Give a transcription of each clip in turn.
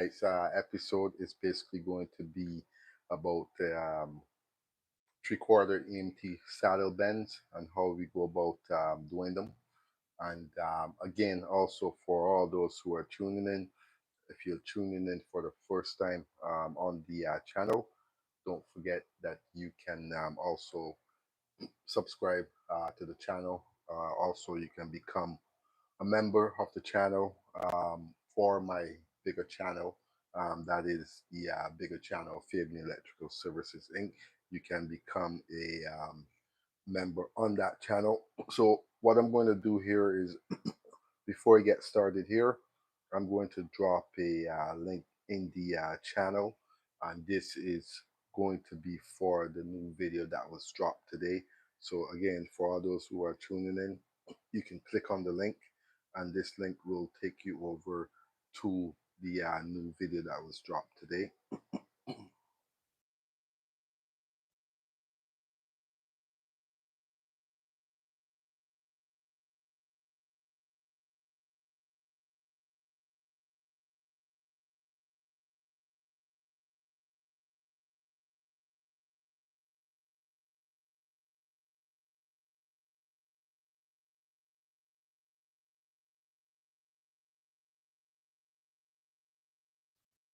Tonight's episode is basically going to be about three-quarter EMT saddle bends and how we go about doing them. And again, also for all those who are tuning in, if you're tuning in for the first time on the channel, don't forget that you can also subscribe to the channel. Also, you can become a member of the channel for my bigger channel. That is the bigger channel of Fabian Electrical Services Inc. You can become a member on that channel. So what I'm going to do here is, before I get started here, I'm going to drop a link in the channel, and this is going to be for the new video that was dropped today. So again, for all those who are tuning in, you can click on the link, and this link will take you over to the new video that was dropped today.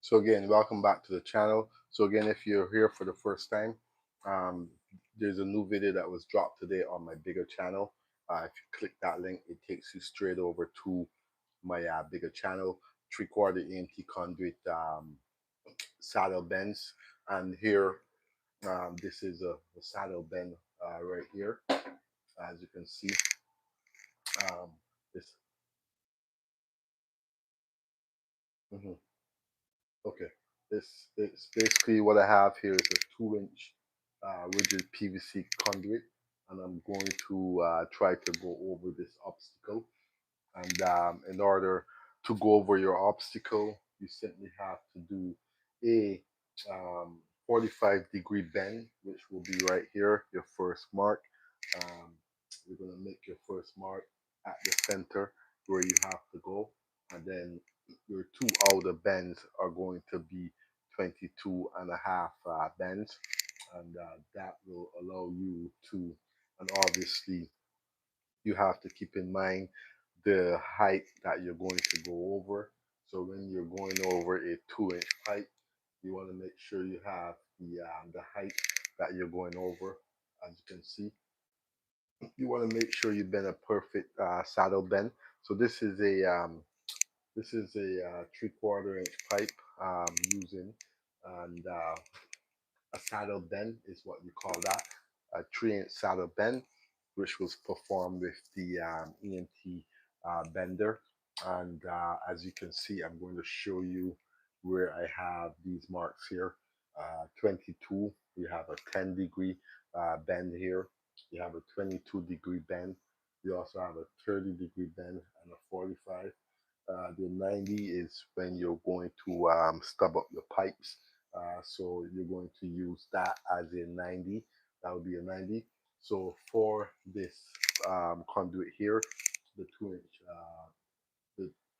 So again, welcome back to the channel. So again, if you're here for the first time, um, there's a new video that was dropped today on my bigger channel. If you click that link, it takes you straight over to my bigger channel, three-quarter EMT Conduit saddle bends. And here, this is a saddle bend right here, as you can see. Um, this, mhm. Okay, this it's basically what I have here is a 2-inch rigid PVC conduit, and I'm going to try to go over this obstacle. And in order to go over your obstacle, you simply have to do a 45-degree bend, which will be right here, your first mark. Um, you're going to make your first mark at the center where you have to go, and then your two outer bends are going to be 22 and a half bends, and that will allow you to, and obviously you have to keep in mind the height that you're going to go over. So when you're going over a 2-inch pipe, you want to make sure you have the height that you're going over. As you can see, you want to make sure you bend a perfect saddle bend. So this is a 3/4 inch pipe using, and a saddle bend is what you call that, a 3-inch saddle bend, which was performed with the EMT bender. And as you can see, I'm going to show you where I have these marks here. 22, we have a 10-degree bend here. You have a 22-degree bend. You also have a 30-degree bend and a 45. The 90 is when you're going to stub up your pipes. So you're going to use that as a 90. That would be a 90. So for this conduit here, the 2-inch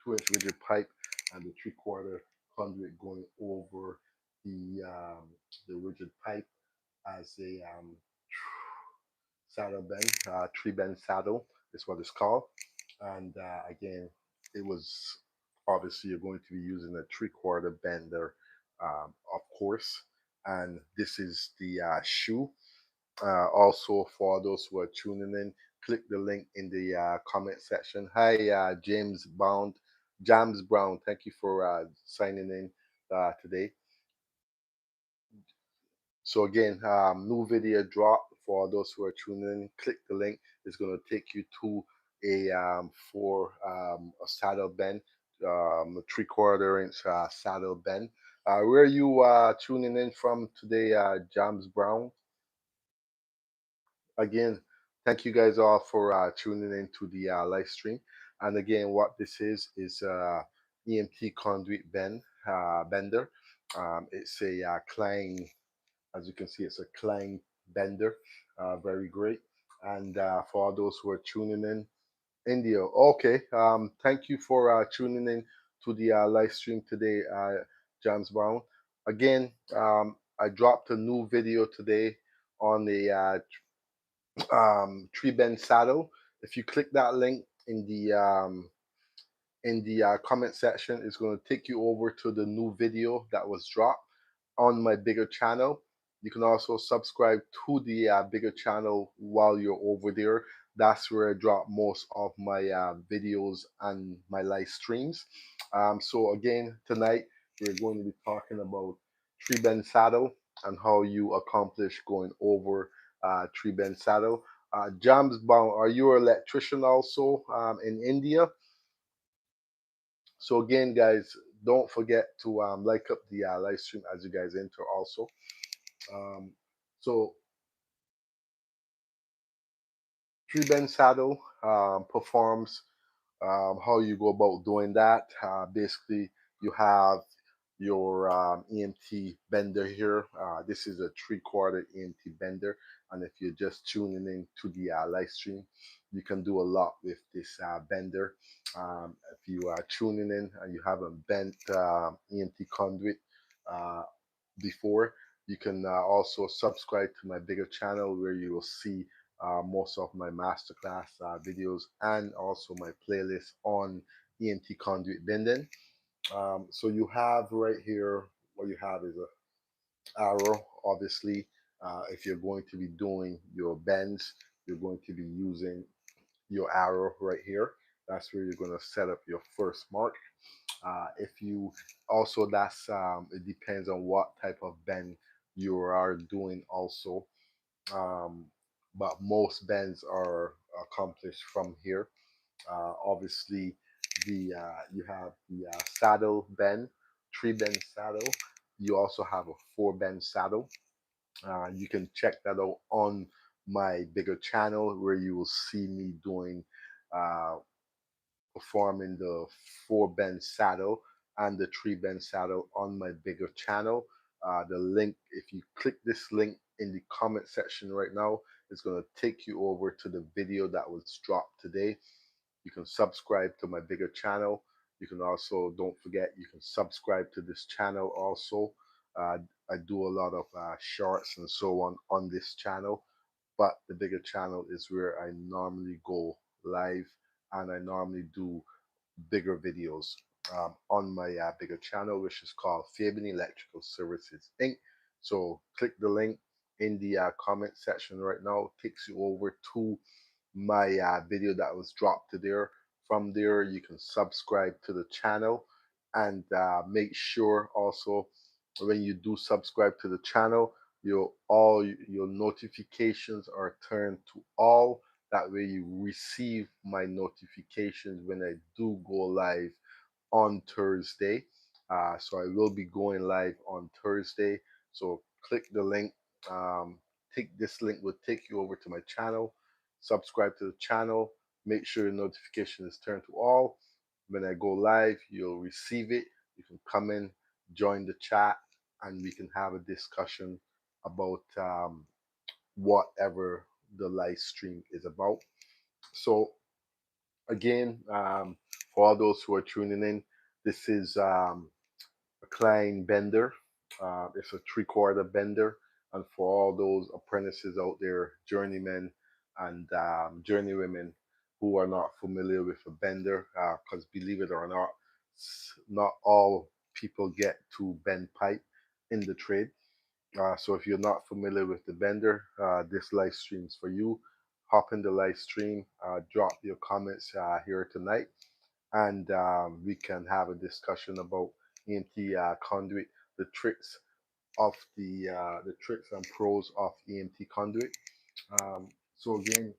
rigid pipe and the 3/4 conduit going over the rigid pipe as a saddle bend, 3-bend saddle is what it's called. And again, it was obviously you're going to be using a 3/4 bender, of course. And this is the shoe. Also, for those who are tuning in, click the link in the comment section. Hi, James Brown. Thank you for signing in today. So again, new video drop for those who are tuning in. Click the link. It's going to take you to a saddle bend, a 3/4 inch saddle bend. Where are you tuning in from today, James Brown? Again, thank you guys all for tuning in to the live stream. And again, what this is EMT conduit bender. It's a Klein, as you can see, it's a Klein bender, very great. And for all those who are tuning in, India, okay. Thank you for tuning in to the live stream today, James Brown. Again, I dropped a new video today on the tree bend saddle. If you click that link in the comment section, it's going to take you over to the new video that was dropped on my bigger channel. You can also subscribe to the bigger channel while you're over there. That's where I drop most of my videos and my live streams. So again, tonight we're going to be talking about tree bend saddle and how you accomplish going over tree bend saddle. James Brown, are you an electrician also in India? So again, guys, don't forget to like up the live stream as you guys enter also. Um, so tree bend saddle performs how you go about doing that. Basically, you have your EMT bender here. This is a 3/4 EMT bender, and if you're just tuning in to the live stream, you can do a lot with this bender. If you are tuning in and you haven't bent EMT conduit uh, before, you can also subscribe to my bigger channel where you will see most of my masterclass videos and also my playlist on EMT conduit bending. So you have right here, what you have is a arrow. Obviously, if you're going to be doing your bends, you're going to be using your arrow right here. That's where you're going to set up your first mark. If you also, that's it depends on what type of bend you are doing also. um, but most bends are accomplished from here. Obviously, the you have the saddle bend, three bend saddle. You also have a four bend saddle. You can check that out on my bigger channel where you will see me doing uh, performing the four bend saddle and the three bend saddle on my bigger channel. The link, if you click this link in the comment section right now, it's going to take you over to the video that was dropped today. You can subscribe to my bigger channel. You can also, don't forget, you can subscribe to this channel also. Uh, I do a lot of shorts and so on this channel, but the bigger channel is where I normally go live and I normally do bigger videos on my bigger channel, which is called Fabian Electrical Services Inc. So click the link in the comment section right now. It takes you over to my video that was dropped to there. From there, you can subscribe to the channel and make sure also when you do subscribe to the channel, your notifications are turned to all. That way, you receive my notifications when I do go live on Thursday. So I will be going live on Thursday. So click the link. Um, Take this link will take you over to my channel. Subscribe to the channel. Make sure your notification is turned to all. When I go live, you'll receive it. You can come in, join the chat, and we can have a discussion about whatever the live stream is about. So again, for all those who are tuning in, this is a Klein bender. It's a 3/4 bender. And for all those apprentices out there, journeymen and journeywomen who are not familiar with a bender, because believe it or not, not all people get to bend pipe in the trade. So if you're not familiar with the bender, this live stream is for you. Hop in the live stream, drop your comments here tonight, and we can have a discussion about EMT conduit, the tricks of the tricks and pros of EMT conduit. So again,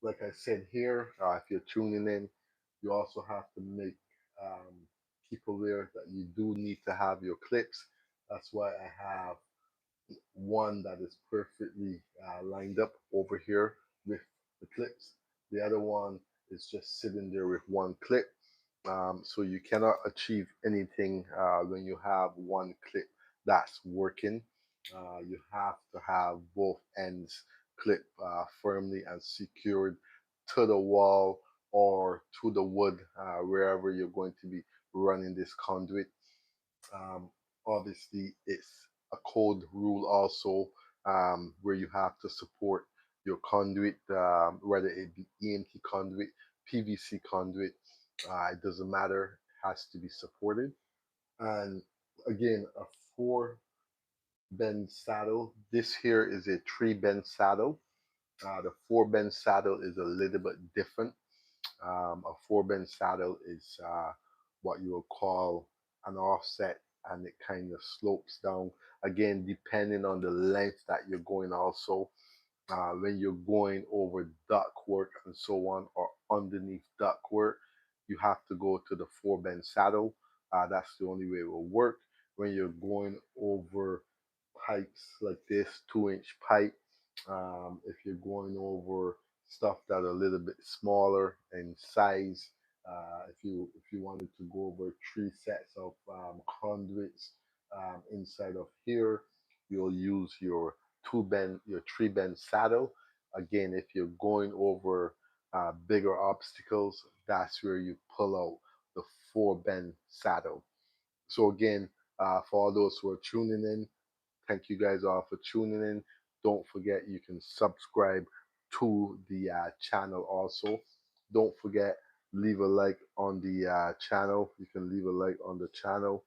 like I said here, if you're tuning in, you also have to make um, keep aware that you do need to have your clips. That's why I have one that is perfectly lined up over here with the clips. The other one is just sitting there with one clip. So you cannot achieve anything when you have one clip that's working. You have to have both ends clipped firmly and secured to the wall or to the wood, wherever you're going to be running this conduit. Um, Obviously, it's a code rule also, where you have to support your conduit, whether it be EMT conduit, PVC conduit. It doesn't matter; it has to be supported. And again, a four bend saddle. This here is a three bend saddle. The four bend saddle is a little bit different. A four bend saddle is what you will call an offset, and it kind of slopes down. Again, depending on the length that you're going, also when you're going over duct work and so on, or underneath duct work, you have to go to the four bend saddle. That's the only way it will work. When you're going over pipes like this, 2-inch pipe, if you're going over stuff that are a little bit smaller in size, if you wanted to go over three sets of conduits inside of here, you'll use your three bend saddle. Again, if you're going over bigger obstacles, that's where you pull out the four bend saddle. So again, for all those who are tuning in, thank you guys all for tuning in. Don't forget you can subscribe to the channel also. Don't forget, leave a like on the channel. You can leave a like on the channel.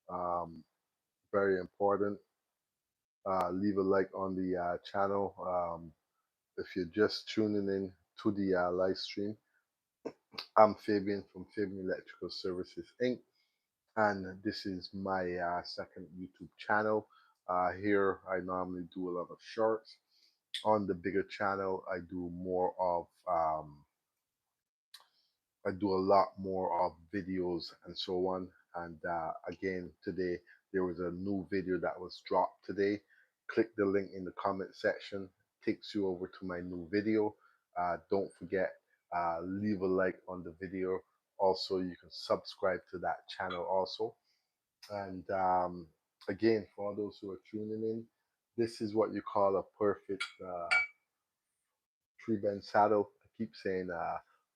Um, Very important. Leave a like on the channel. If you're just tuning in to the live stream, I'm Fabian from Fabian Electrical Services Inc. And this is my second YouTube channel. Here, I normally do a lot of shorts. On the bigger channel, I do a lot more of videos and so on. And again, today there was a new video that was dropped today. Click the link in the comment section, takes you over to my new video. Don't forget, leave a like on the video. Also, you can subscribe to that channel also. And again, for all those who are tuning in, this is what you call a perfect three bend saddle. I keep saying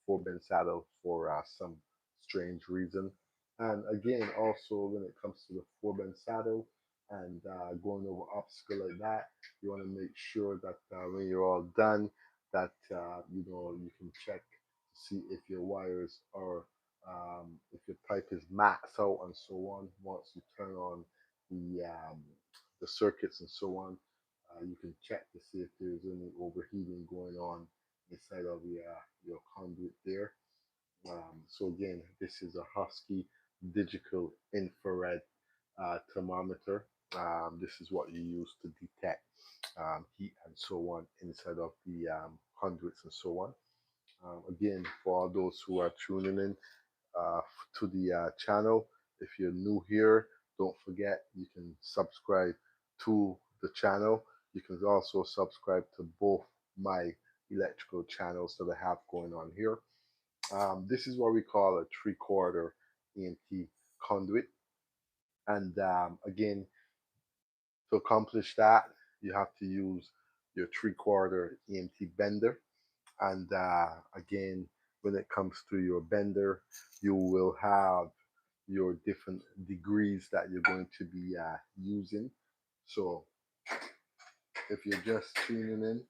four bend saddle for some strange reason. And again, also when it comes to the four bend saddle and going over obstacle like that, you want to make sure that when you're all done, that you can check to see if your wires are if your pipe is maxed out and so on. Once you turn on the circuits and so on, you can check to see if there's any overheating going on inside of your conduit there. So again, this is a Husky digital infrared thermometer. This is what you use to detect heat and so on inside of the conduits and so on. Again, for all those who are tuning in to the channel, if you're new here, don't forget you can subscribe to the channel. You can also subscribe to both my electrical channels that I have going on here. This is what we call a 3/4 EMT conduit. And again, to accomplish that, you have to use your 3/4 EMT bender. And again, when it comes to your bender, you will have your different degrees that you're going to be using. So if you're just tuning in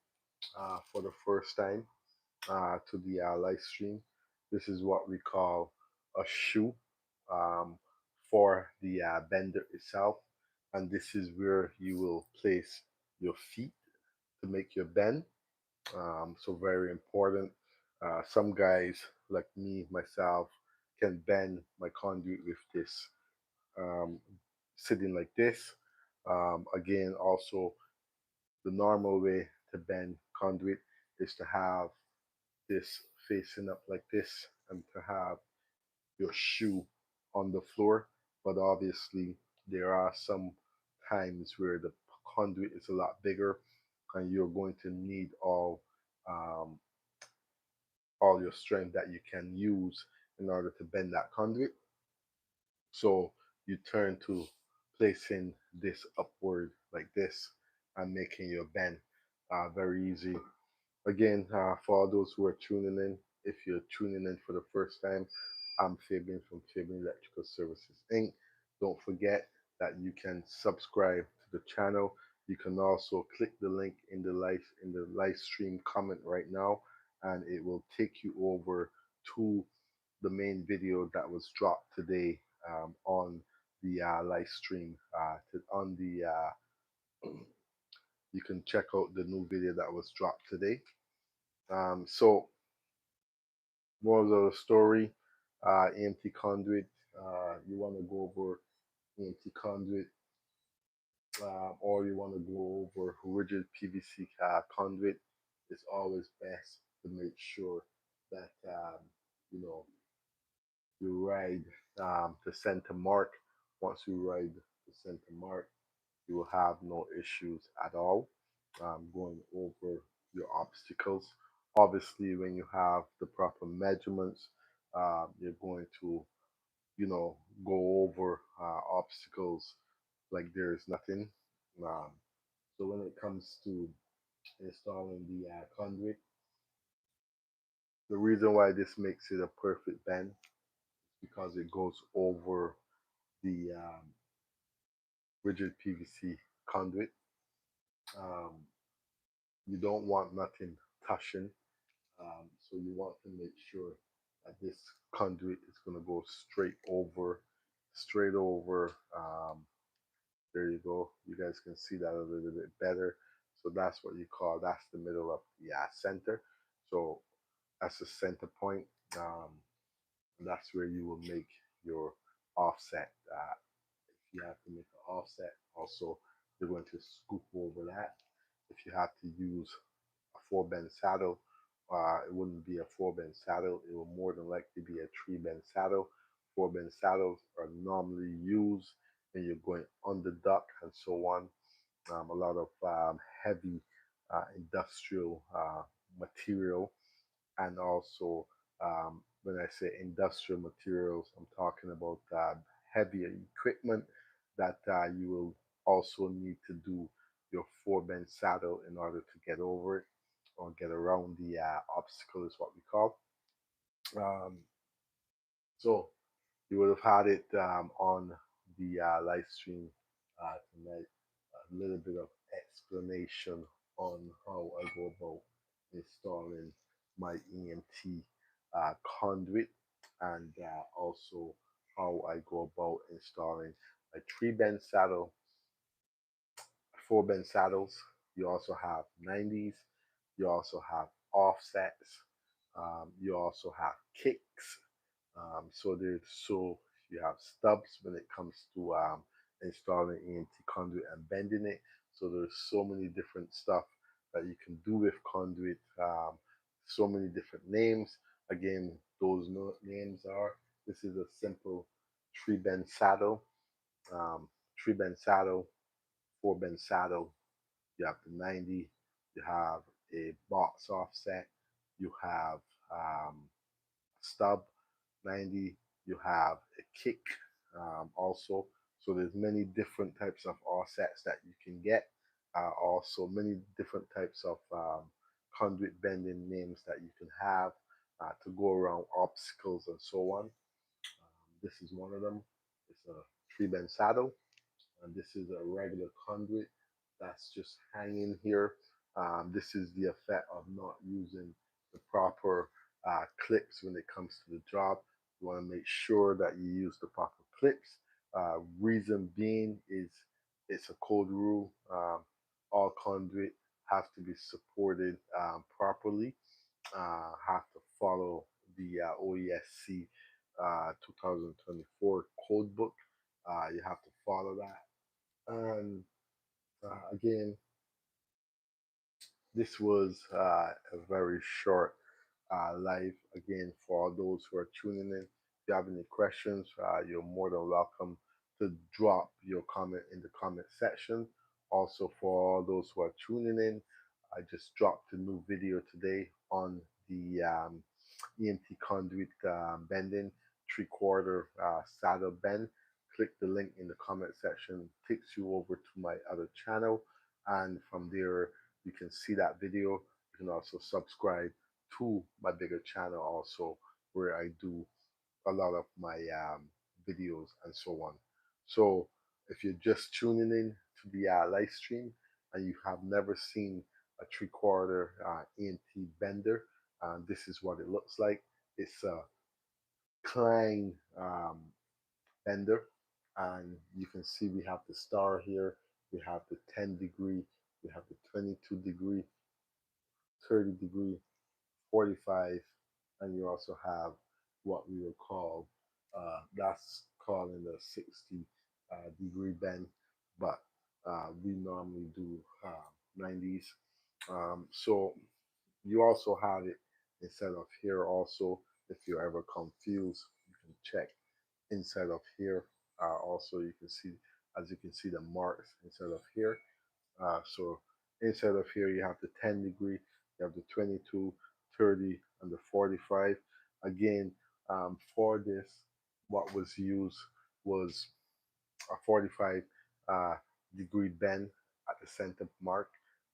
for the first time to the live stream, this is what we call a shoe um, for the bender itself. And this is where you will place your feet to make your bend. So very important. Some guys like me, myself, can bend my conduit with this um, sitting like this. Again, also the normal way to bend conduit is to have this facing up like this and to have your shoe on the floor. But obviously, there are some times where the conduit is a lot bigger and you're going to need um, all your strength that you can use in order to bend that conduit. So you turn to placing this upward like this and making your bend very easy. Again, for all those who are tuning in, if you're tuning in for the first time, I'm Fabian from Fabian Electrical Services Inc. Don't forget that you can subscribe to the channel. You can also click the link in the live stream comment right now, and it will take you over to the main video that was dropped today on the live stream. On the You can check out the new video that was dropped today. So more of the story, EMT Conduit. You want to go over EMT Conduit, or you want to go over rigid PVC conduit. It's always best to make sure that you know you ride the center mark. Once you ride the center mark, you will have no issues at all going over your obstacles. Obviously, when you have the proper measurements, you're going to, go over obstacles like there's nothing. Um, so when it comes to installing the conduit, the reason why this makes it a perfect bend is because it goes over the rigid PVC conduit. Um, you don't want nothing touching. So you want to make sure that this conduit is going to go straight over. There you go. You guys can see that a little bit better. So that's what you call, that's the middle of the center. So that's the center point. And that's where you will make your offset. If you have to make an offset, also you're going to scoop over that. If you have to use a four bend saddle, it wouldn't be a four bend saddle. It will more than likely be a three bend saddle. Four bend saddles are normally used when you're going on the duck and so on. A lot of heavy industrial material, and also when I say industrial materials, I'm talking about heavy equipment that you will also need to do your four bend saddle in order to get over it or get around the obstacle, is what we call. Um, so you would have had it on the live stream tonight, a little bit of explanation on how I go about installing my EMT conduit, and also how I go about installing a three bend saddle, four bend saddles. You also have 90s. You also have offsets. You also have kicks. So you have stubs when it comes to installing EMT conduit and bending it. So there's so many different stuff that you can do with conduit. So many different names. Again, those names are. This is a simple three bend saddle. Um, Three bend saddle, four bend saddle. You have the 90. You have a box offset. You have stub 90. You have a kick also. So there's many different types of offsets that you can get. Also many different types of conduit bending names that you can have to go around obstacles and so on. This is one of them. It's a three bend saddle, and this is a regular conduit that's just hanging here. This is the effect of not using the proper clips when it comes to the job. You want to make sure that you use the proper clips. Reason being is it's a code rule. All conduit have to be supported properly, have to follow the OESC 2024 code book. You have to follow that. And again, this was a very short live. Again, for all those who are tuning in, if you have any questions, you're more than welcome to drop your comment in the comment section. Also, for all those who are tuning in, I just dropped a new video today on the EMT conduit bending, three-quarter saddle bend. Click the link in the comment section, takes you over to my other channel, and from there you can see that video. You can also subscribe to my bigger channel also, where I do a lot of my videos and so on. So if you're just tuning in to the live stream and you have never seen a 3/4 EMT bender, this is what it looks like. It's a Klein bender, and you can see we have the star here, we have the 10 degree, we have the 22 degree, 30 degree, 45, and you also have what we will call that's calling the 60 degree bend, but we normally do 90s. So you also have it instead of here also. If you're ever confused, you can check inside of here. Also, you can see, as you can see, the marks instead of here. So inside of here, you have the 10 degree, you have the 22, 30, and the 45. Again, for this, what was used was a 45 uh, degree bend at the center mark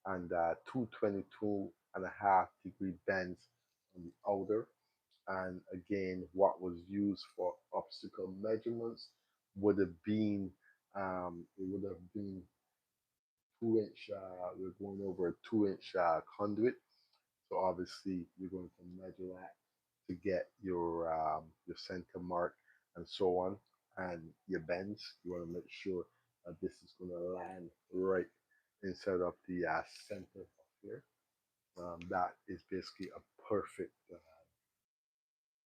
and two 22.5 degree bends on the outer. And again, what was used for obstacle measurements would have been it would have been 2 inch. We're going over a 2 inch conduit, so obviously you're going to measure that to get your center mark and so on, and your bends. You want to make sure that this is going to land right inside of the center of here. That is basically a perfect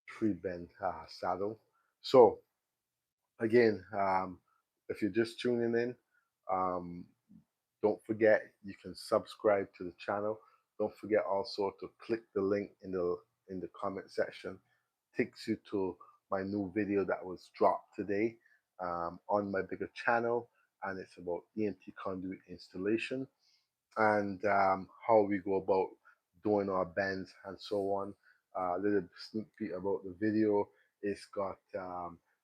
tree bend saddle. So again, if you're just tuning in, um, don't forget you can subscribe to the channel. Don't forget also to click the link in the comment section. Takes you to my new video that was dropped today on my bigger channel, and it's about EMT conduit installation and how we go about doing our bends and so on. A little sneak peek about the video. It's got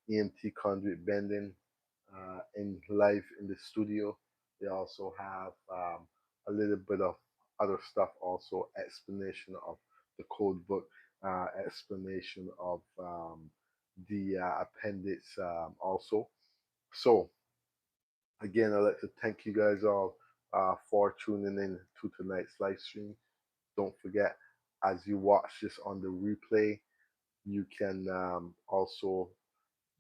EMT conduit bending in live in the studio. They also have a little bit of other stuff, also explanation of the code book, explanation of the appendix also. So again, I'd like to thank you guys all for tuning in to tonight's live stream. Don't forget, as you watch this on the replay, you can also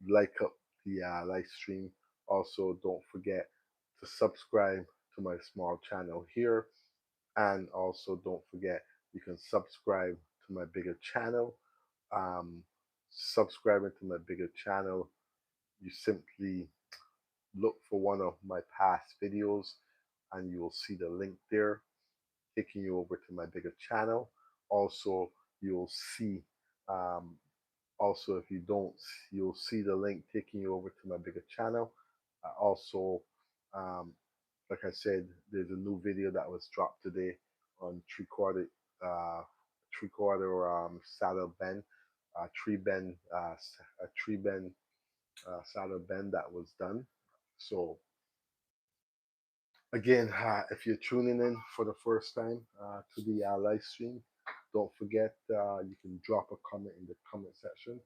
like up the live stream. Also, don't forget to subscribe to my small channel here. And also, don't forget, you can subscribe to my bigger channel. Um, Subscribing to my bigger channel, you simply look for one of my past videos and you will see the link there taking you over to my bigger channel. Also, you'll see, um, also if you don't, you'll see the link taking you over to my bigger channel. Also, um, like I said, there's a new video that was dropped today on 3/4 3/4 saddle bend, a tree bend saddle bend that was done. So again, if you're tuning in for the first time to the live stream, don't forget you can drop a comment in the comment section.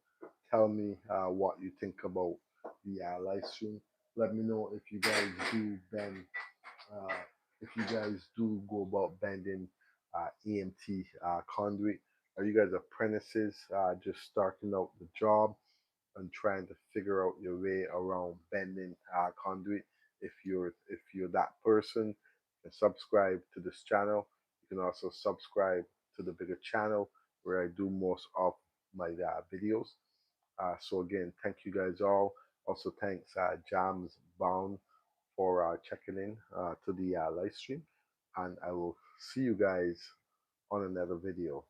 Tell me what you think about the live stream. Let me know if you guys do bend, uh, if you guys do go about bending EMT conduit. Are you guys apprentices just starting out the job and trying to figure out your way around bending conduit? If you're that person, you can subscribe to this channel. You can also subscribe to the bigger channel where I do most of my videos. So again, thank you guys all. Also thanks Jams Bound for checking in to the live stream, and I will see you guys on another video.